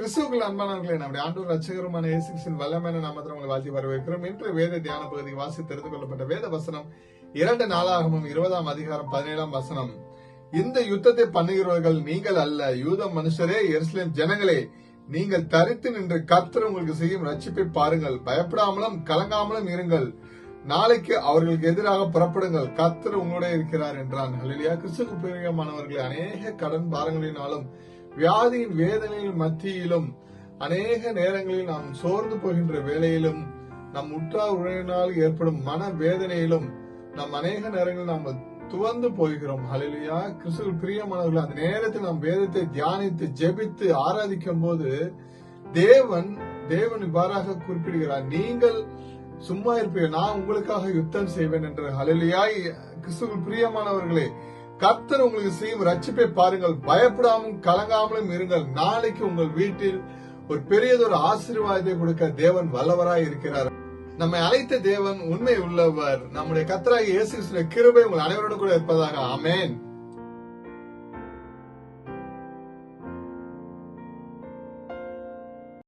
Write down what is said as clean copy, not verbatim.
கிறிஸ்துவுக்குள் அன்பானவர்களே, நம்முடைய ஆண்டவர் ரட்சகருமான இயேசு கிறிஸ்துவின் வல்லமையான நாமத்தில் உங்களை வாழ்த்தி வரவேற்கிறோம். இன்று வேத தியான பகுதி வாசித்து தெரிந்து கொள்ளப்பட்ட வேத வசனம் 2 நாளாகமம் 20 அதிகாரம் 17 வசனம். இந்த யுத்தத்தை பண்ணுகிறவர்கள் நீங்கள் அல்ல, யூத மனுஷரே, எருசலேம் ஜனங்களே, நீங்கள் தரித்து நின்று கர்த்தர் உங்களுக்கு செய்யும் ரட்சிப்பை பாருங்கள். பயப்படாமலும் கலங்காமலும் இருங்கள். நாளைக்கு அவர்களுக்கு எதிராக புறப்படுங்கள். கர்த்தர் உங்களோட இருக்கிறார் என்றான். ஹல்லேலூயா. கிறிஸ்துவுக்கு பிரியமானவர்களே, அநேக கடன் பாரங்களினாலும் வியாதியின் வேதனையின் மத்தியிலும் அநேக நேரங்களில் நாம் சோர்ந்து போகின்ற வேளையிலும் நம் உற்றார் உறவினால் ஏற்படும் மன வேதனையிலும் நாம் அநேக நேரங்களில் நாம் துவந்து போகிறோம். ஹல்லேலூயா. கிறிஸ்துவுக்கு பிரியமானவர்களே, அந்த நேரத்தில் நாம் வேதத்தை தியானித்து ஜெபித்து ஆராதிக்கும் போது தேவன் இவ்வாறாக குறிப்பிடுகிறார், நீங்கள் சும்மா இருப்பீர்கள், நான் உங்களுக்காக யுத்தம் செய்வேன் என்று. ஹல்லேலூயா. கிறிஸ்துவுக்கு பிரியமானவர்களே, கர்த்தர் உங்களுக்கு செய்யும் ரட்சிப்பை பாருங்கள். பயப்படாமலும் கலங்காமலும் இருங்கள். நாளைக்கு உங்கள் வீட்டில் ஒரு பெரியதொரு ஆசீர்வாதத்தை கொடுக்க தேவன் வல்லவராய் இருக்கிறார். நம்மை அழைத்த தேவன் உண்மை உள்ளவர். நம்முடைய கர்த்தராகிய இயேசு கிறிஸ்துவின் கிருபை உங்கள் அனைவரோடு கூட இருப்பதாக. ஆமென்.